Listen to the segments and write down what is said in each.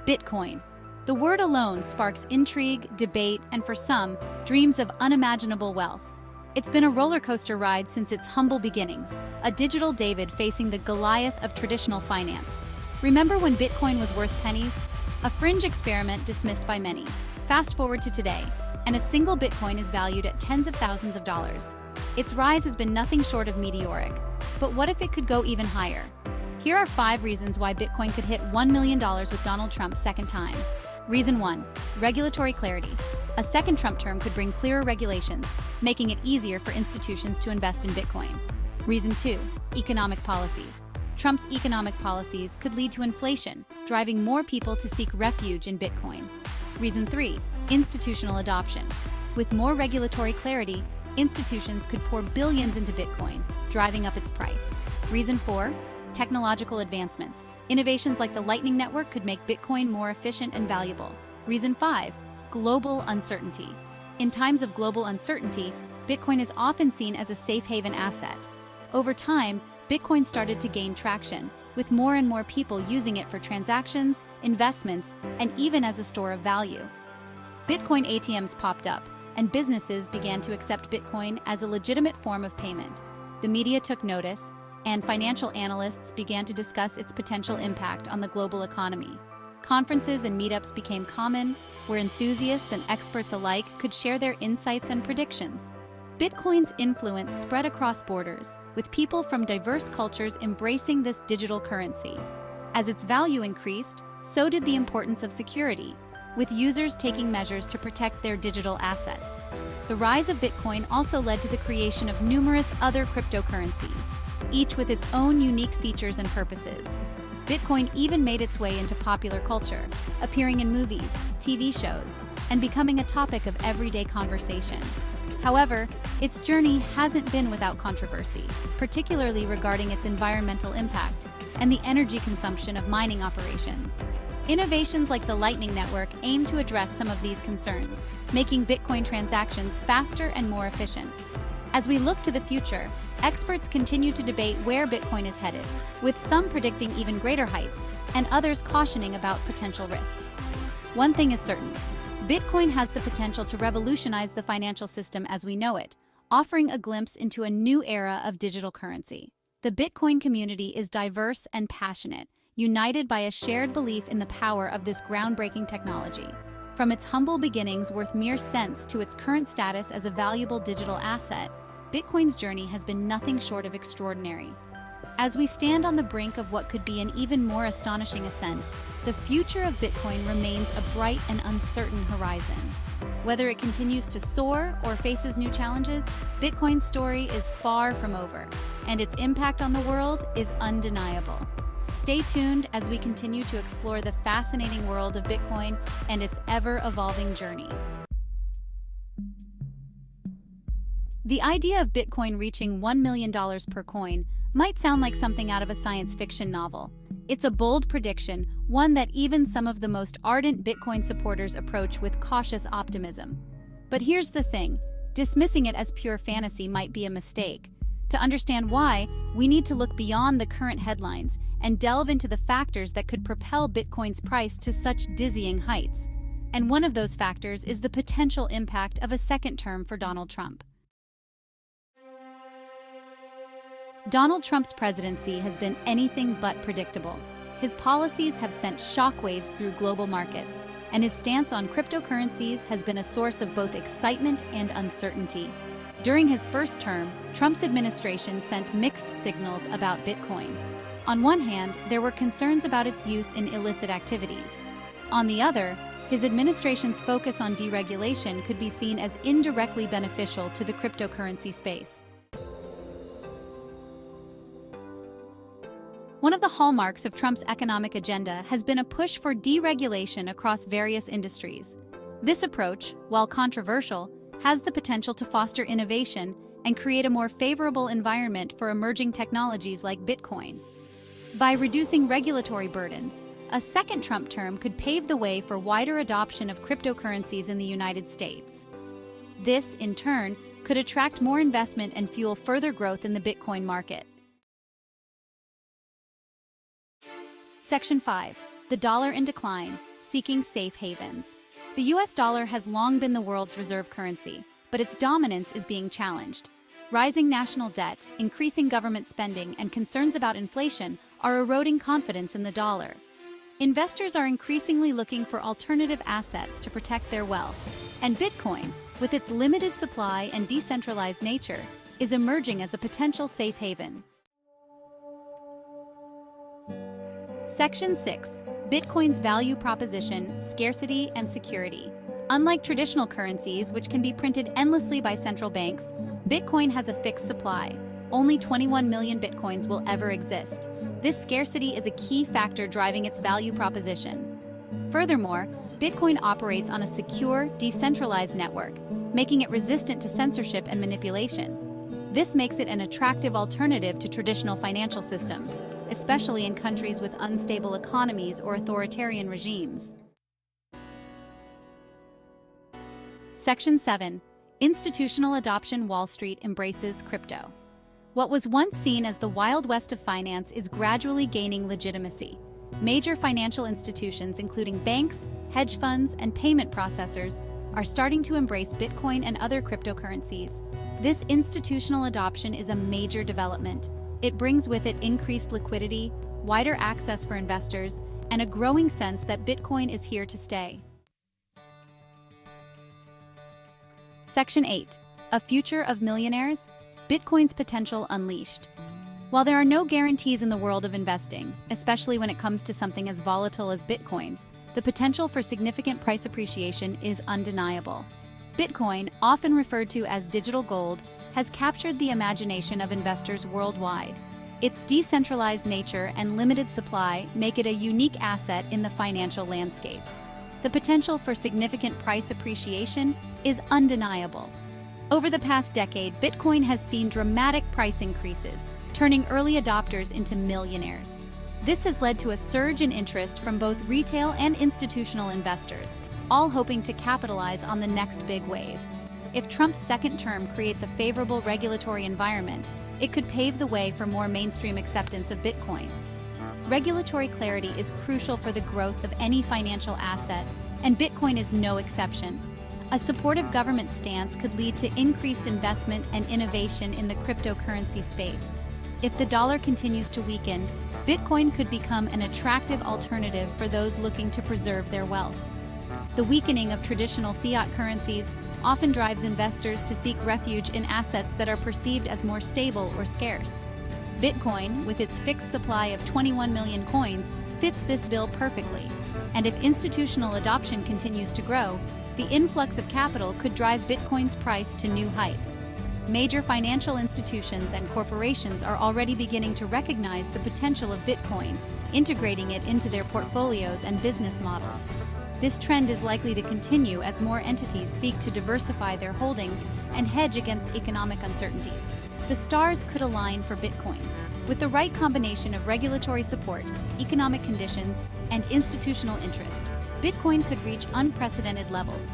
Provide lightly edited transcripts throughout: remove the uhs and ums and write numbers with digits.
Bitcoin. The word alone sparks intrigue, debate, and for some, dreams of unimaginable wealth. It's been a roller coaster ride since its humble beginnings, a digital David facing the Goliath of traditional finance. Remember when Bitcoin was worth pennies? A fringe experiment dismissed by many. Fast forward to today, and a single Bitcoin is valued at tens of thousands of dollars. Its rise has been nothing short of meteoric. But what if it could go even higher? Here are 5 reasons why Bitcoin could hit $1 million with Donald Trump's second time. Reason 1. Regulatory clarity. A second Trump term could bring clearer regulations, making it easier for institutions to invest in Bitcoin. Reason 2. Economic policies. Trump's economic policies could lead to inflation, driving more people to seek refuge in Bitcoin. Reason 3. Institutional adoption. With more regulatory clarity, institutions could pour billions into Bitcoin, driving up its price. Reason 4. Technological advancements. Innovations like the Lightning Network could make Bitcoin more efficient and valuable. Reason 5. Global uncertainty. In times of global uncertainty, Bitcoin is often seen as a safe haven asset. Over time, Bitcoin started to gain traction, with more and more people using it for transactions, investments, and even as a store of value. Bitcoin ATMs popped up, and businesses began to accept Bitcoin as a legitimate form of payment. The media took notice, and financial analysts began to discuss its potential impact on the global economy. Conferences and meetups became common, where enthusiasts and experts alike could share their insights and predictions. Bitcoin's influence spread across borders, with people from diverse cultures embracing this digital currency. As its value increased, so did the importance of security, with users taking measures to protect their digital assets. The rise of Bitcoin also led to the creation of numerous other cryptocurrencies, each with its own unique features and purposes. Bitcoin even made its way into popular culture, appearing in movies, TV shows, and becoming a topic of everyday conversation. However, its journey hasn't been without controversy, particularly regarding its environmental impact and the energy consumption of mining operations. Innovations like the Lightning Network aim to address some of these concerns, making Bitcoin transactions faster and more efficient. As we look to the future, experts continue to debate where Bitcoin is headed, with some predicting even greater heights and others cautioning about potential risks. One thing is certain: Bitcoin has the potential to revolutionize the financial system as we know it, offering a glimpse into a new era of digital currency. The Bitcoin community is diverse and passionate, united by a shared belief in the power of this groundbreaking technology. From its humble beginnings worth mere cents to its current status as a valuable digital asset, Bitcoin's journey has been nothing short of extraordinary. As we stand on the brink of what could be an even more astonishing ascent, the future of Bitcoin remains a bright and uncertain horizon. Whether it continues to soar or faces new challenges, Bitcoin's story is far from over, and its impact on the world is undeniable. Stay tuned as we continue to explore the fascinating world of Bitcoin and its ever-evolving journey. The idea of Bitcoin reaching $1 million per coin might sound like something out of a science fiction novel. It's a bold prediction, one that even some of the most ardent Bitcoin supporters approach with cautious optimism. But here's the thing: dismissing it as pure fantasy might be a mistake. To understand why, we need to look beyond the current headlines and delve into the factors that could propel Bitcoin's price to such dizzying heights. And one of those factors is the potential impact of a second term for Donald Trump. Donald Trump's presidency has been anything but predictable. His policies have sent shockwaves through global markets, and his stance on cryptocurrencies has been a source of both excitement and uncertainty. During his first term, Trump's administration sent mixed signals about Bitcoin. On one hand, there were concerns about its use in illicit activities. On the other, his administration's focus on deregulation could be seen as indirectly beneficial to the cryptocurrency space. One of the hallmarks of Trump's economic agenda has been a push for deregulation across various industries. This approach, while controversial, has the potential to foster innovation and create a more favorable environment for emerging technologies like Bitcoin. By reducing regulatory burdens, a second Trump term could pave the way for wider adoption of cryptocurrencies in the United States. This, in turn, could attract more investment and fuel further growth in the Bitcoin market. Section 5. The dollar in decline. seeking safe havens. The US dollar has long been the world's reserve currency, but its dominance is being challenged. Rising national debt, increasing government spending, and concerns about inflation are eroding confidence in the dollar. Investors are increasingly looking for alternative assets to protect their wealth, and Bitcoin, with its limited supply and decentralized nature, is emerging as a potential safe haven. Section 6. Bitcoin's value proposition, scarcity, and security. Unlike traditional currencies, which can be printed endlessly by central banks, Bitcoin has a fixed supply. Only 21 million Bitcoins will ever exist. This scarcity is a key factor driving its value proposition. Furthermore, Bitcoin operates on a secure, decentralized network, making it resistant to censorship and manipulation. This makes it an attractive alternative to traditional financial systems, especially in countries with unstable economies or authoritarian regimes. Section 7. Institutional adoption. Wall Street embraces crypto. What was once seen as the Wild West of finance is gradually gaining legitimacy. Major financial institutions, including banks, hedge funds, and payment processors, are starting to embrace Bitcoin and other cryptocurrencies. This institutional adoption is a major development. It brings with it increased liquidity, wider access for investors, and a growing sense that Bitcoin is here to stay. Section 8. A future of millionaires? Bitcoin's potential unleashed. While there are no guarantees in the world of investing, especially when it comes to something as volatile as Bitcoin, the potential for significant price appreciation is undeniable. Bitcoin, often referred to as digital gold, has captured the imagination of investors worldwide. Its decentralized nature and limited supply make it a unique asset in the financial landscape. The potential for significant price appreciation is undeniable. Over the past decade, Bitcoin has seen dramatic price increases, turning early adopters into millionaires. This has led to a surge in interest from both retail and institutional investors, all hoping to capitalize on the next big wave. If Trump's second term creates a favorable regulatory environment, it could pave the way for more mainstream acceptance of Bitcoin. Regulatory clarity is crucial for the growth of any financial asset, and Bitcoin is no exception. A supportive government stance could lead to increased investment and innovation in the cryptocurrency space. If the dollar continues to weaken, Bitcoin could become an attractive alternative for those looking to preserve their wealth. The weakening of traditional fiat currencies often drives investors to seek refuge in assets that are perceived as more stable or scarce. Bitcoin, with its fixed supply of 21 million coins, fits this bill perfectly. And if institutional adoption continues to grow, the influx of capital could drive Bitcoin's price to new heights. Major financial institutions and corporations are already beginning to recognize the potential of Bitcoin, integrating it into their portfolios and business models. This trend is likely to continue as more entities seek to diversify their holdings and hedge against economic uncertainties. The stars could align for Bitcoin. With the right combination of regulatory support, economic conditions, and institutional interest, Bitcoin could reach unprecedented levels.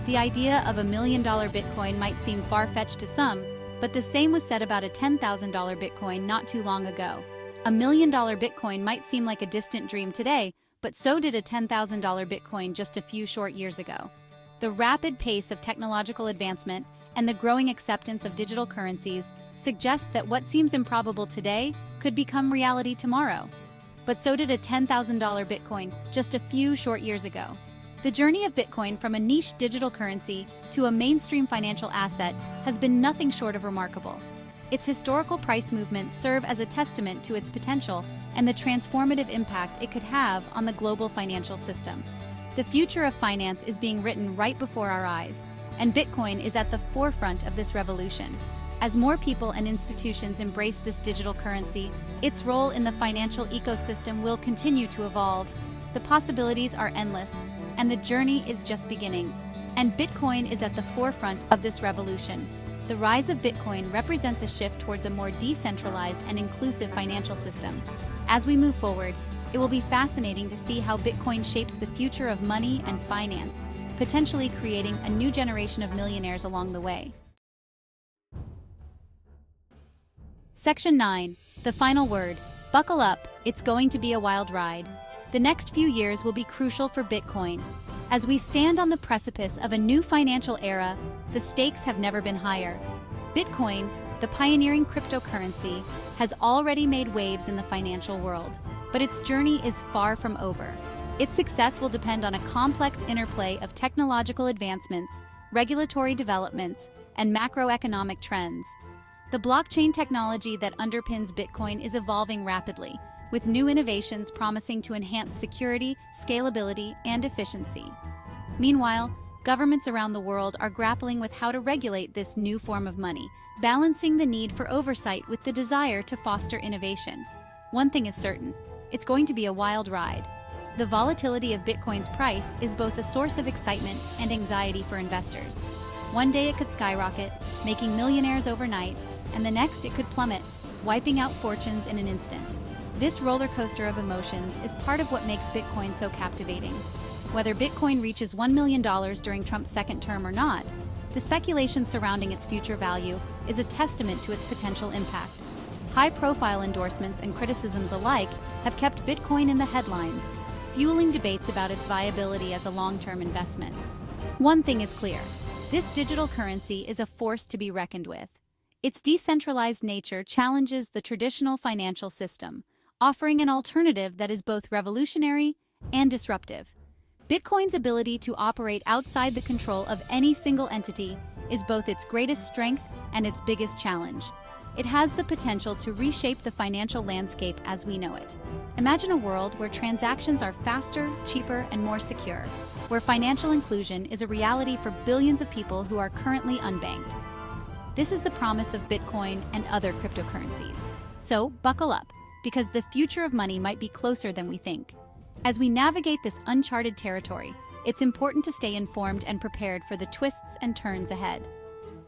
The idea of $1 million Bitcoin might seem far-fetched to some, but the same was said about a $10,000 Bitcoin not too long ago. $1 million Bitcoin might seem like a distant dream today, but so did a $10,000 Bitcoin just a few short years ago. The rapid pace of technological advancement and the growing acceptance of digital currencies suggests that what seems improbable today could become reality tomorrow. But so did a $10,000 Bitcoin just a few short years ago. The journey of Bitcoin from a niche digital currency to a mainstream financial asset has been nothing short of remarkable. Its historical price movements serve as a testament to its potential and the transformative impact it could have on the global financial system. The future of finance is being written right before our eyes, and Bitcoin is at the forefront of this revolution. As more people and institutions embrace this digital currency, its role in the financial ecosystem will continue to evolve. The possibilities are endless, and the journey is just beginning. And Bitcoin is at the forefront of this revolution. The rise of Bitcoin represents a shift towards a more decentralized and inclusive financial system. As we move forward, it will be fascinating to see how Bitcoin shapes the future of money and finance, potentially creating a new generation of millionaires along the way. Section 9. The final word. Buckle up, it's going to be a wild ride. The next few years will be crucial for Bitcoin. As we stand on the precipice of a new financial era, the stakes have never been higher. Bitcoin, the pioneering cryptocurrency, has already made waves in the financial world, but its journey is far from over. Its success will depend on a complex interplay of technological advancements, regulatory developments, and macroeconomic trends. The blockchain technology that underpins Bitcoin is evolving rapidly, with new innovations promising to enhance security, scalability, and efficiency. Meanwhile, governments around the world are grappling with how to regulate this new form of money, balancing the need for oversight with the desire to foster innovation. One thing is certain, it's going to be a wild ride. The volatility of Bitcoin's price is both a source of excitement and anxiety for investors. One day it could skyrocket, making millionaires overnight, and the next it could plummet, wiping out fortunes in an instant. This roller coaster of emotions is part of what makes Bitcoin so captivating. Whether Bitcoin reaches $1 million during Trump's second term or not, the speculation surrounding its future value is a testament to its potential impact. High-profile endorsements and criticisms alike have kept Bitcoin in the headlines, fueling debates about its viability as a long-term investment. One thing is clear: this digital currency is a force to be reckoned with. Its decentralized nature challenges the traditional financial system, offering an alternative that is both revolutionary and disruptive. Bitcoin's ability to operate outside the control of any single entity is both its greatest strength and its biggest challenge. It has the potential to reshape the financial landscape as we know it. Imagine a world where transactions are faster, cheaper, and more secure, where financial inclusion is a reality for billions of people who are currently unbanked. This is the promise of Bitcoin and other cryptocurrencies. So, buckle up, because the future of money might be closer than we think. As we navigate this uncharted territory, it's important to stay informed and prepared for the twists and turns ahead.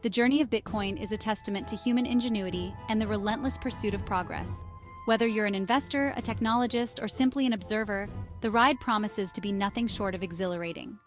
The journey of Bitcoin is a testament to human ingenuity and the relentless pursuit of progress. Whether you're an investor, a technologist, or simply an observer, the ride promises to be nothing short of exhilarating.